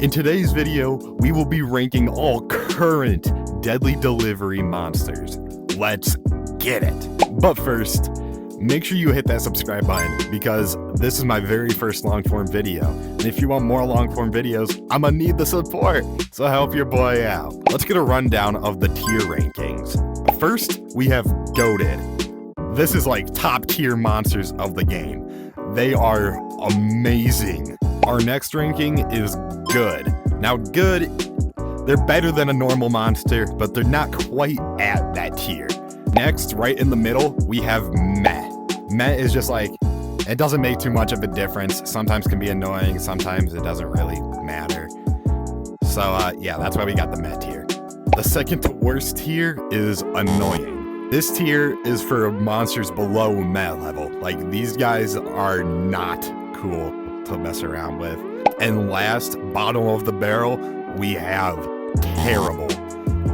In today's video, we will be ranking all current deadly delivery monsters. Let's get it. But first, make sure you hit that subscribe button because this is my very first long-form video. And if you want more long-form videos, I'm gonna need the support. So help your boy out. Let's get a rundown of the tier rankings. First, we have Goated. This is like top tier monsters of the game. They are amazing. Our next ranking is Good. Now Good, they're better than a normal monster, but they're not quite at that tier. Next, right in the middle, we have Meh. Meh is just like, it doesn't make too much of a difference. Sometimes can be annoying, sometimes it doesn't really matter. So yeah, that's why we got the Meh tier. The second to worst tier is Annoying. This tier is for monsters below Meh level. Like, these guys are not cool to mess around with. And last, bottom of the barrel, we have Terrible.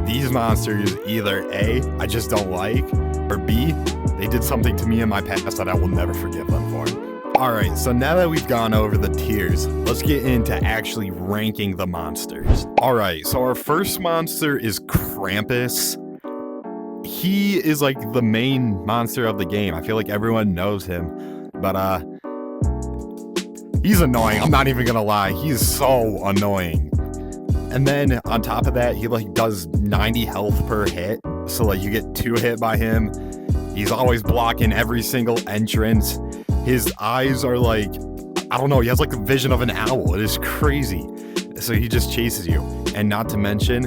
These monsters either A, I just don't like, or B, they did something to me in my past that I will never forgive them for. Alright, so now that we've gone over the tiers, let's get into actually ranking the monsters. Alright, so our first monster is Krampus. He is like the main monster of the game. I feel like everyone knows him, but he's annoying. I'm not even gonna lie. He's so annoying. And then on top of that, he like does 90 health per hit. So like you get 2 hit by him. He's always blocking every single entrance. His eyes are like, I don't know, he has like the vision of an owl. It is crazy. So he just chases you. And not to mention,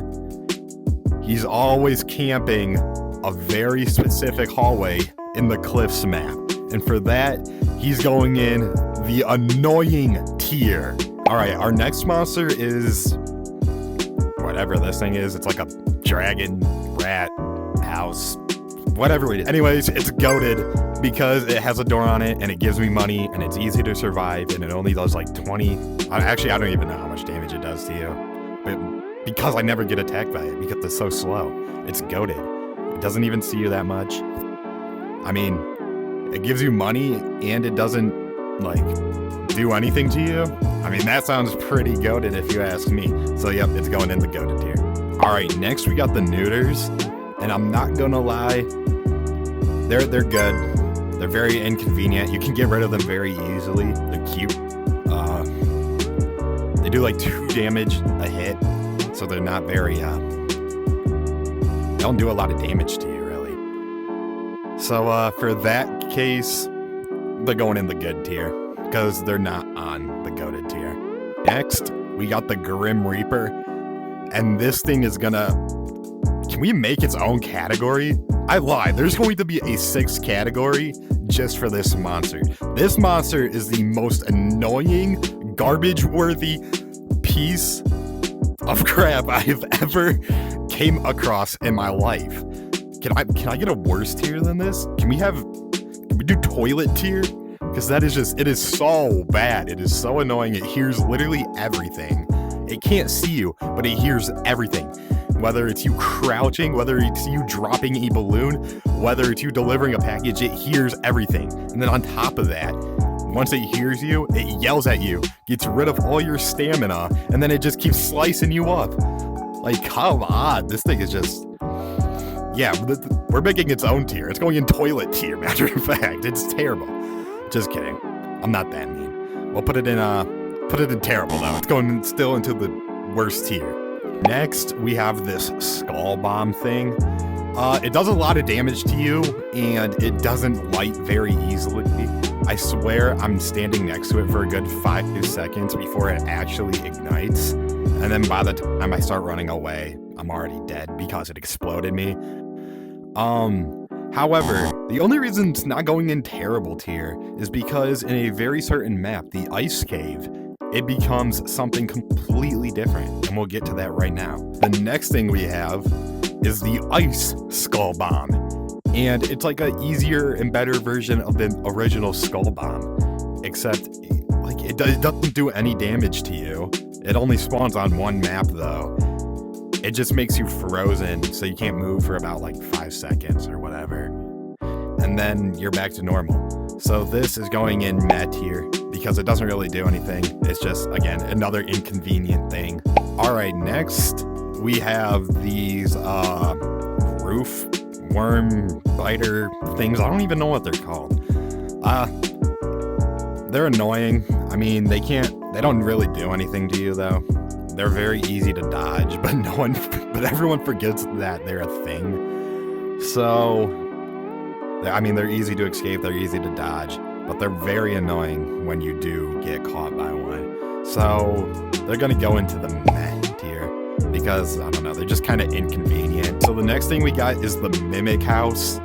he's always camping a very specific hallway in the Cliffs map. And for that, he's going in the Annoying tier. All right, our next monster is whatever this thing is. It's like a dragon, rat, house, whatever it is. Anyways, it's Goated because it has a door on it and it gives me money and it's easy to survive and it only does like 20. Actually, I don't even know how much damage it does to you. But because I never get attacked by it because it's so slow, it's Goated. It doesn't even see you that much. I mean, it gives you money and it doesn't like do anything to you. I mean, that sounds pretty goated if you ask me. So yep, it's going in the goated tier. All right, next we got the Neuters, and I'm not gonna lie, they're good. They're very inconvenient. You can get rid of them very easily. They're cute. They do like 2 damage a hit, so they're not very they don't do a lot of damage to you really. So for that case, they're going in the good tier because they're not on the goated tier. Next, we got the Grim Reaper, and this thing is gonna, can we make its own category? I lied, there's going to be a 6th category just for this monster. This monster is the most annoying, garbage-worthy piece of crap I've ever came across in my life. Can I get a worse tier than this? Can we do toilet tier? Because that is just, it is so bad. It is so annoying. It hears literally everything. It can't see you, but it hears everything. Whether it's you crouching, whether it's you dropping a balloon, whether it's you delivering a package, it hears everything. And then on top of that, once it hears you, it yells at you, gets rid of all your stamina, and then it just keeps slicing you up. Like, come on, this thing is just, yeah, we're making its own tier. It's going in toilet tier, matter of fact. It's terrible. Just kidding. I'm not that mean. We'll put it in terrible though. It's going still into the worst tier. Next, we have this skull bomb thing. It does a lot of damage to you, and it doesn't light very easily. I swear I'm standing next to it for a good 5 seconds before it actually ignites. And then by the time I start running away, I'm already dead because it exploded me. However, the only reason it's not going in terrible tier is because in a very certain map, the Ice Cave, it becomes something completely different, and we'll get to that right now. The next thing we have is the Ice Skull Bomb, and it's like a easier and better version of the original Skull Bomb, except like it doesn't do any damage to you. It only spawns on one map though. It just makes you frozen, so you can't move for about like 5 seconds or whatever. And then you're back to normal. So this is going in Meh tier because it doesn't really do anything. It's just, again, another inconvenient thing. All right, next we have these roof worm biter things. I don't even know what they're called. They're annoying. I mean, they don't really do anything to you though. They're very easy to dodge, but everyone forgets that they're a thing. So, I mean, they're easy to escape, they're easy to dodge, but they're very annoying when you do get caught by one. So, they're gonna go into the meh tier because, I don't know, they're just kind of inconvenient. So the next thing we got is the Mimic House.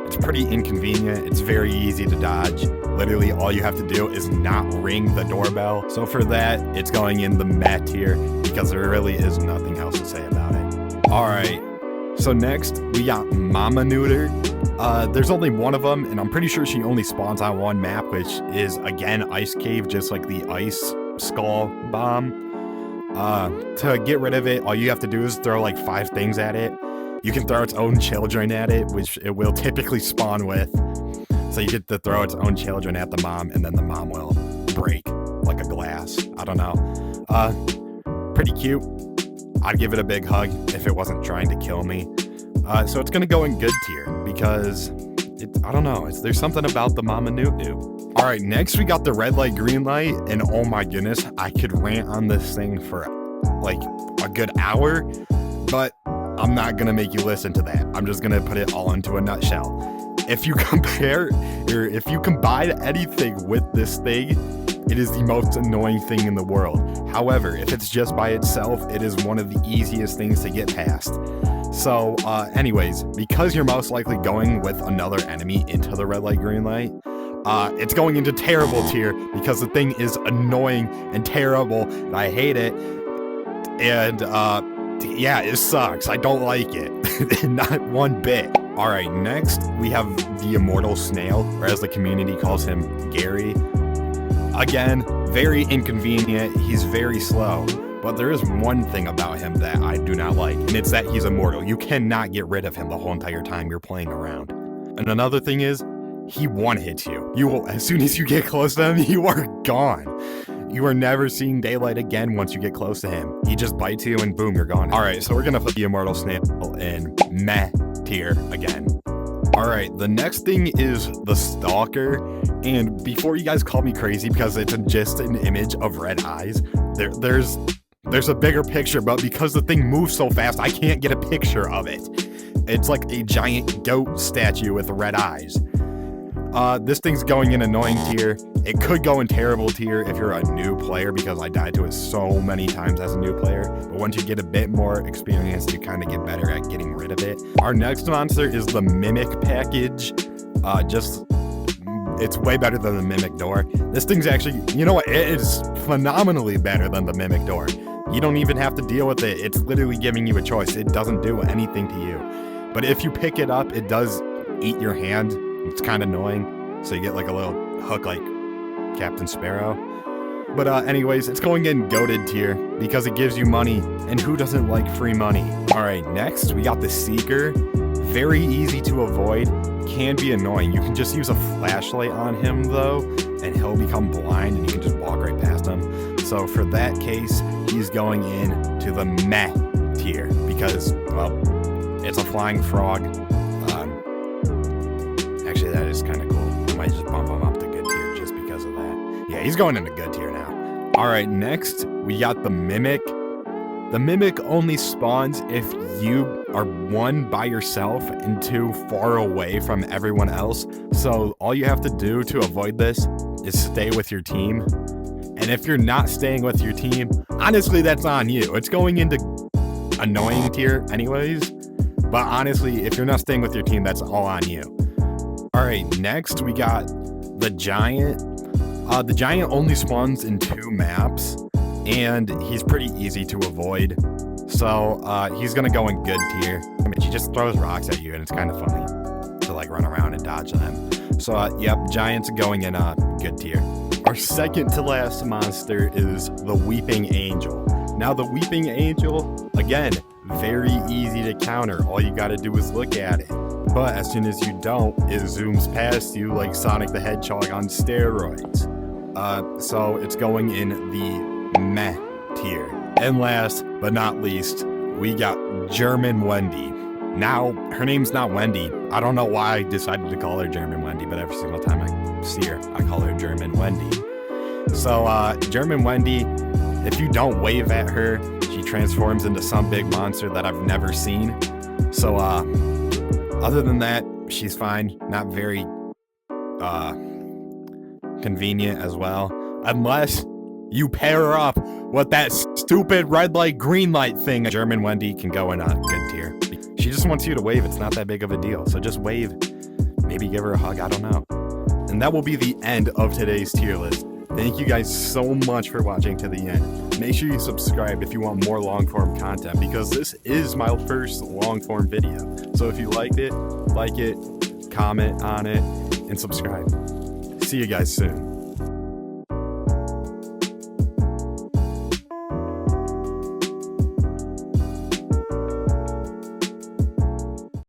It's pretty inconvenient, it's very easy to dodge. Literally all you have to do is not ring the doorbell. So for that, it's going in the meh tier because there really is nothing else to say about it. All right, so next we got Mama Neuter. There's only one of them, and I'm pretty sure she only spawns on one map, which is again Ice Cave, just like the Ice Skull Bomb. To get rid of it, all you have to do is throw like 5 things at it. You can throw its own children at it, which it will typically spawn with. So you get to throw its own children at the mom, and then the mom will break like a glass. I don't know. Pretty cute. I'd give it a big hug if it wasn't trying to kill me. So it's gonna go in good tier because I don't know. There's something about the Mama Newt. All right, next we got the red light, green light, and oh my goodness, I could rant on this thing for like a good hour, but I'm not gonna make you listen to that. I'm just gonna put it all into a nutshell. If you combine anything with this thing, it is the most annoying thing in the world. However, if it's just by itself, it is one of the easiest things to get past. So, anyways, because you're most likely going with another enemy into the red light, green light, it's going into terrible tier because the thing is annoying and terrible, and I hate it. And, yeah, it sucks. I don't like it. Not one bit. All right, next we have the Immortal Snail, or as the community calls him, Gary. Again, very inconvenient. He's very slow, but there is one thing about him that I do not like, and it's that he's immortal. You cannot get rid of him the whole entire time you're playing around. And another thing is, he one-hits you. As soon as you get close to him, you are gone. You are never seeing daylight again once you get close to him. He just bites you and boom, you're gone. All right, so we're gonna put the Immortal Snail in meh tier again. All right, the next thing is the Stalker. And before you guys call me crazy because it's just an image of red eyes, there's a bigger picture, but because the thing moves so fast, I can't get a picture of it. It's like a giant goat statue with red eyes. This thing's going in annoying tier. It could go in terrible tier if you're a new player because I died to it so many times as a new player. But once you get a bit more experience, you kind of get better at getting rid of it. Our next monster is the Mimic package. It's way better than the Mimic door. This thing's actually, you know what? It is phenomenally better than the Mimic door. You don't even have to deal with it. It's literally giving you a choice. It doesn't do anything to you. But if you pick it up, it does eat your hand. It's kind of annoying. So you get like a little hook like Captain Sparrow. But anyways, it's going in goated tier because it gives you money. And who doesn't like free money? All right, next we got the Seeker. Very easy to avoid. Can be annoying. You can just use a flashlight on him though, and he'll become blind and you can just walk right past him. So for that case, he's going in to the meh tier because, well, it's a flying frog. Actually, that is kind of cool. I might just bump him up to good tier just because of that. Yeah, he's going into good tier now. All right, next we got the Mimic. The Mimic only spawns if you are 1, by yourself, and 2, far away from everyone else. So all you have to do to avoid this is stay with your team. And if you're not staying with your team, honestly, that's on you. It's going into annoying tier anyways. But honestly, if you're not staying with your team, that's all on you. All right, next we got the Giant. The Giant only spawns in 2 maps. And he's pretty easy to avoid. So he's gonna go in good tier. I mean, he just throws rocks at you and it's kind of funny to like run around and dodge them. So yep, Giant's going in good tier. Our second to last monster is the Weeping Angel. Now the Weeping Angel, again, very easy to counter. All you gotta do is look at it. But as soon as you don't, it zooms past you like Sonic the Hedgehog on steroids. So it's going in the meh tier. And last but not least, we got German Wendy. Now, her name's not Wendy. I don't know why I decided to call her German Wendy, but every single time I see her, I call her German Wendy. So, German Wendy, if you don't wave at her, she transforms into some big monster that I've never seen. So, other than that, she's fine. Not very, convenient as well. Unless you pair her up with that stupid red light, green light thing. German Wendy can go in a good tier. She just wants you to wave. It's not that big of a deal. So just wave. Maybe give her a hug. I don't know. And that will be the end of today's tier list. Thank you guys so much for watching to the end. Make sure you subscribe if you want more long form content, because this is my first long form video. So if you liked it, like it, comment on it, and subscribe. See you guys soon.